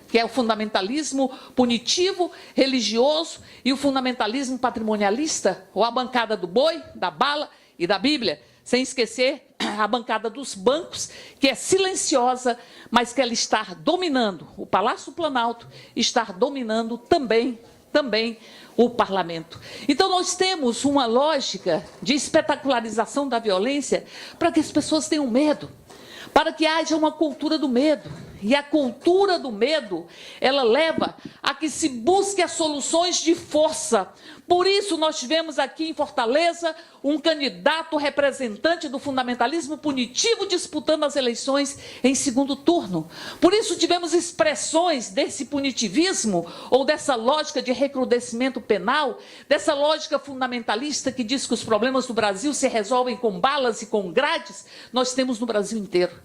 que é o fundamentalismo punitivo, religioso e o fundamentalismo patrimonialista, ou a bancada do boi, da bala e da Bíblia, sem esquecer a bancada dos bancos, que é silenciosa, mas que ela está dominando o Palácio Planalto, está dominando também o parlamento. Então nós temos uma lógica de espetacularização da violência para que as pessoas tenham medo, para que haja uma cultura do medo. E a cultura do medo, ela leva a que se busque as soluções de força. Por isso nós tivemos aqui em Fortaleza um candidato representante do fundamentalismo punitivo disputando as eleições em segundo turno. Por isso tivemos expressões desse punitivismo ou dessa lógica de recrudescimento penal, dessa lógica fundamentalista que diz que os problemas do Brasil se resolvem com balas e com grades, nós temos no Brasil inteiro.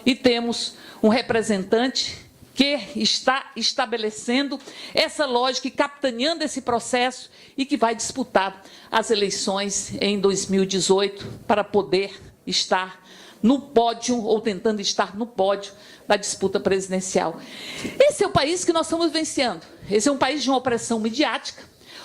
E temos um representante que está estabelecendo essa lógica e capitaneando esse processo e que vai disputar as eleições em 2018 para poder estar no pódio ou tentando estar no pódio da disputa presidencial. Esse é o país que nós estamos vivenciando. Esse é um país de uma opressão midiática,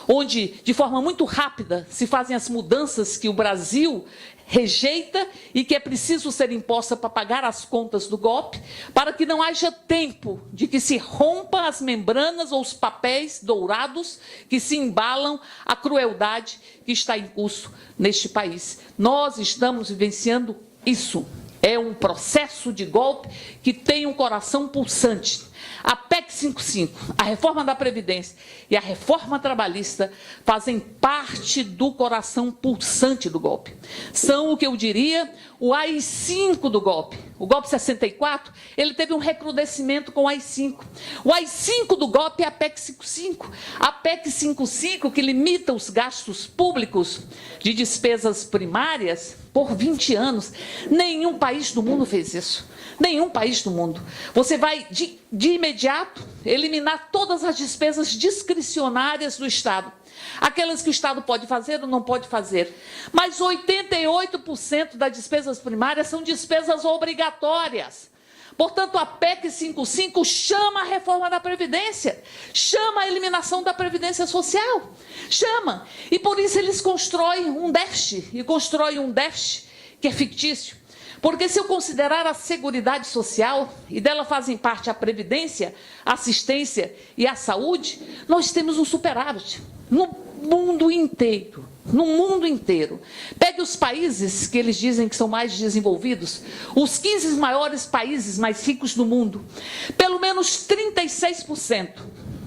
onde, de forma muito rápida, se fazem as mudanças que o Brasil rejeita e que é preciso ser imposta para pagar as contas do golpe, para que não haja tempo de que se rompa as membranas ou os papéis dourados que se embalam a crueldade que está em curso neste país. Nós estamos vivenciando isso. É um processo de golpe que tem um coração pulsante. A PEC 55, a reforma da Previdência e a reforma trabalhista fazem parte do coração pulsante do golpe. São o que eu diria o AI-5 do golpe. O golpe 64, ele teve um recrudescimento com o AI-5. O AI-5 do golpe é a PEC 55. A PEC 55 que limita os gastos públicos de despesas primárias por 20 anos. Nenhum país do mundo fez isso. Nenhum país do mundo. Você vai, de imediato, eliminar todas as despesas discricionárias do Estado. Aquelas que o Estado pode fazer ou não pode fazer. Mas 88% das despesas primárias são despesas obrigatórias. Portanto, a PEC 55 chama a reforma da Previdência, chama a eliminação da Previdência Social, chama. E por isso eles constroem um déficit, e constroem um déficit que é fictício. Porque se eu considerar a Seguridade Social, e dela fazem parte a Previdência, a Assistência e a Saúde, nós temos um superávit no mundo inteiro. No mundo inteiro. Pegue os países que eles dizem que são mais desenvolvidos, os 15 maiores países mais ricos do mundo. Pelo menos 36%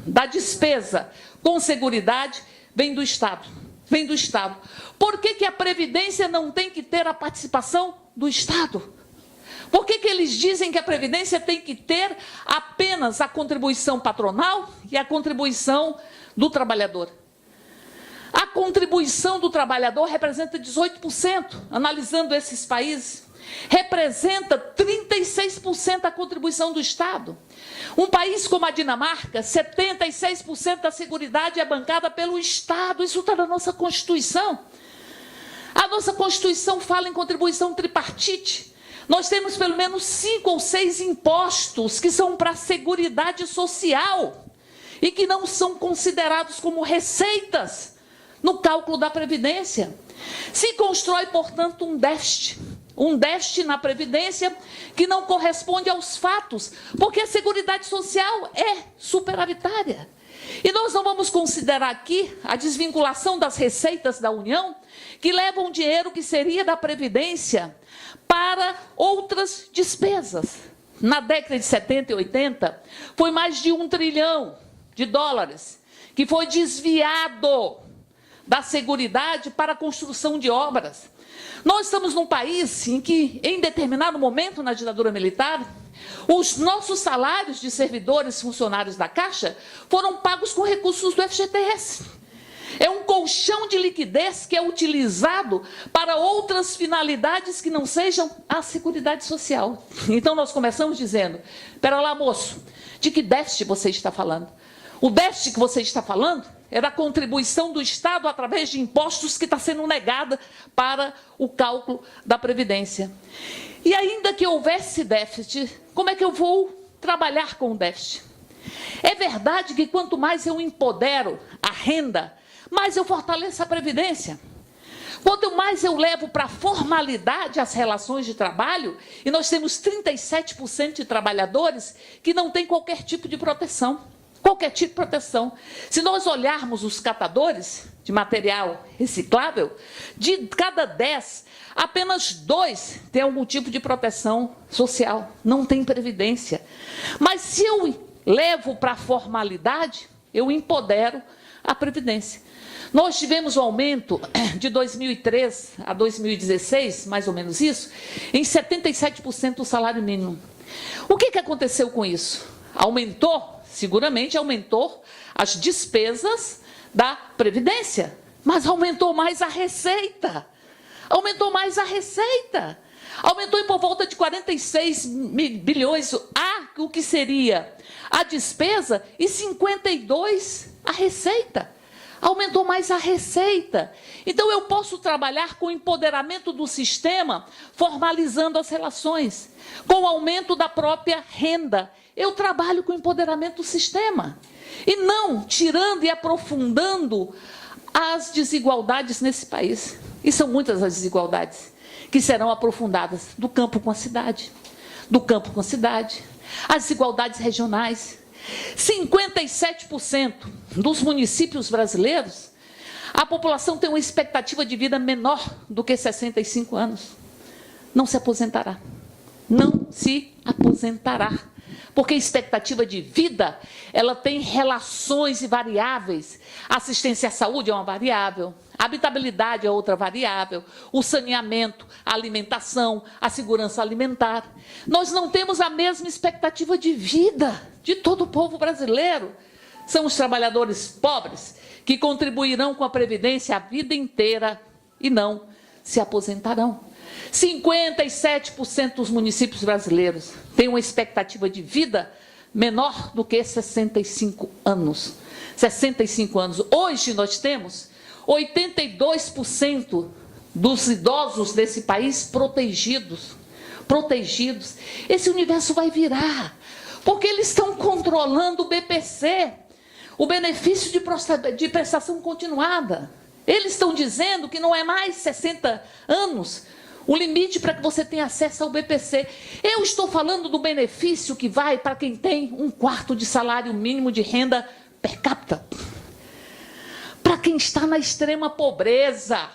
da despesa com Seguridade vem do Estado. Vem do Estado. Por que a Previdência não tem que ter a participação do Estado? Por que eles dizem que a Previdência tem que ter apenas a contribuição patronal e a contribuição do trabalhador? A contribuição do trabalhador representa 18%, analisando esses países. Representa 36% a contribuição do Estado. Um país como a Dinamarca, 76% da Seguridade é bancada pelo Estado. Isso está na nossa Constituição. A nossa Constituição fala em contribuição tripartite. Nós temos pelo menos 5 ou 6 impostos que são para a Seguridade Social e que não são considerados como receitas no cálculo da Previdência. Se constrói, portanto, um déficit na Previdência que não corresponde aos fatos, porque a Seguridade Social é superavitária. E nós não vamos considerar aqui a desvinculação das receitas da União, que levam dinheiro que seria da Previdência para outras despesas. Na década de 70 e 80, foi mais de $1 trilhão que foi desviado da Seguridade para a construção de obras. Nós estamos num país em que, em determinado momento na ditadura militar, os nossos salários de servidores, funcionários da Caixa, foram pagos com recursos do FGTS. É um colchão de liquidez que é utilizado para outras finalidades que não sejam a Seguridade Social. Então nós começamos dizendo, espera lá, moço, de que déficit você está falando? O déficit que você está falando é da contribuição do Estado através de impostos que está sendo negada para o cálculo da Previdência. E ainda que houvesse déficit, como é que eu vou trabalhar com o déficit. É verdade que quanto mais eu empodero a renda, mais eu fortaleço a Previdência. Quanto mais eu levo para a formalidade as relações de trabalho, e nós temos 37% de trabalhadores que não têm qualquer tipo de proteção. Qualquer tipo de proteção. Se nós olharmos os catadores de material reciclável, de cada 10, apenas 2 têm algum tipo de proteção social, não tem previdência. Mas se eu levo para a formalidade, eu empodero a Previdência. Nós tivemos um aumento de 2003 a 2016, mais ou menos isso, em 77% do salário mínimo. O que aconteceu com isso? Aumentou, seguramente aumentou as despesas da Previdência, mas aumentou mais a receita. Aumentou mais a receita. Aumentou em por volta de 46 bilhões o que seria a despesa e 52 a receita. Aumentou mais a receita. Então, eu posso trabalhar com o empoderamento do sistema, formalizando as relações. Com o aumento da própria renda, eu trabalho com o empoderamento do sistema. E não tirando e aprofundando as desigualdades nesse país. E são muitas as desigualdades que serão aprofundadas do campo com a cidade. Do campo com a cidade. As desigualdades regionais. 57% dos municípios brasileiros, a população tem uma expectativa de vida menor do que 65 anos. Não se aposentará. Não se aposentará. Porque a expectativa de vida, ela tem relações e variáveis. A assistência à saúde é uma variável, a habitabilidade é outra variável, o saneamento, a alimentação, a segurança alimentar. Nós não temos a mesma expectativa de vida de todo o povo brasileiro. São os trabalhadores pobres que contribuirão com a Previdência a vida inteira e não se aposentarão. 57% dos municípios brasileiros têm uma expectativa de vida menor do que 65 anos. 65 anos. Hoje nós temos 82% dos idosos desse país protegidos. Protegidos. Esse universo vai virar, porque eles estão controlando o BPC, o benefício de prestação continuada. Eles estão dizendo que não é mais 60 anos o limite para que você tenha acesso ao BPC. Eu estou falando do benefício que vai para quem tem 1/4 de salário mínimo de renda per capita. Para quem está na extrema pobreza.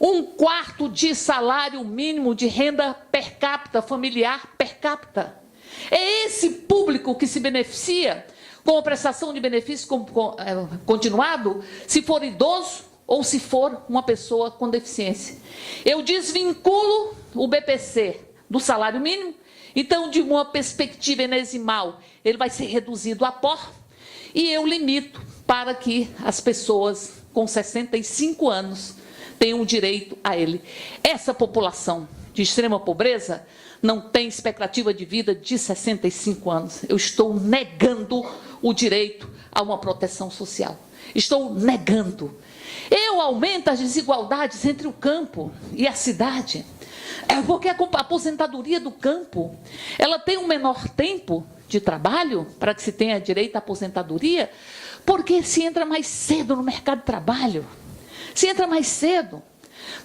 1/4 de salário mínimo de renda per capita, familiar per capita. É esse público que se beneficia com a prestação de benefício continuado, se for idoso ou se for uma pessoa com deficiência. Eu desvinculo o BPC do salário mínimo, então, de uma perspectiva enesimal, ele vai ser reduzido a pó, e eu limito para que as pessoas com 65 anos tenham direito a ele. Essa população de extrema pobreza não tem expectativa de vida de 65 anos. Eu estou negando o direito a uma proteção social. Estou negando. Eu aumento as desigualdades entre o campo e a cidade. Porque a aposentadoria do campo, ela tem um menor tempo de trabalho para que se tenha direito à aposentadoria, porque se entra mais cedo no mercado de trabalho. Se entra mais cedo.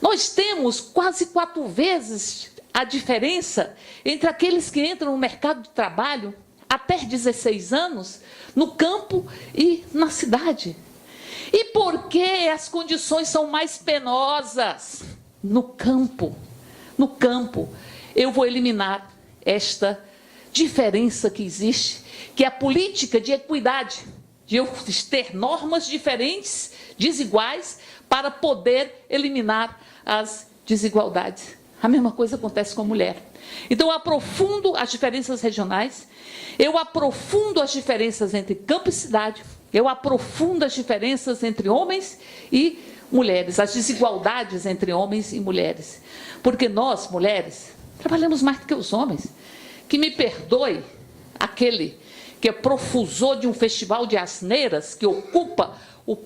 Nós temos quase 4 vezes a diferença entre aqueles que entram no mercado de trabalho até 16 anos, no campo e na cidade. E por que as condições são mais penosas? No campo. No campo, eu vou eliminar esta diferença que existe, que é a política de equidade, de eu ter normas diferentes, desiguais, para poder eliminar as desigualdades. A mesma coisa acontece com a mulher. Então, eu aprofundo as diferenças regionais, eu aprofundo as diferenças entre campo e cidade, eu aprofundo as diferenças entre homens e mulheres, as desigualdades entre homens e mulheres. Porque nós, mulheres, trabalhamos mais do que os homens. Que me perdoe aquele que é profusor de um festival de asneiras, que ocupa o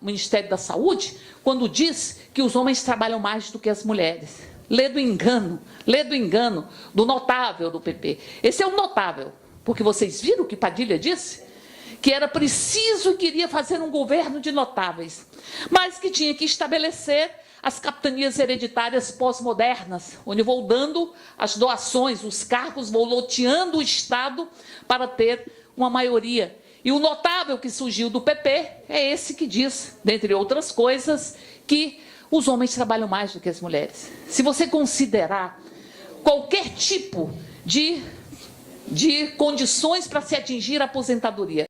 Ministério da Saúde, quando diz que os homens trabalham mais do que as mulheres. lê do engano do notável do PP. Esse é o notável, porque vocês viram o que Padilha disse? Que era preciso e queria fazer um governo de notáveis, mas que tinha que estabelecer as capitanias hereditárias pós-modernas, onde vou dando as doações, os cargos, vou loteando o Estado para ter uma maioria. E o notável que surgiu do PP é esse que diz, dentre outras coisas, que os homens trabalham mais do que as mulheres. Se você considerar qualquer tipo de condições para se atingir a aposentadoria,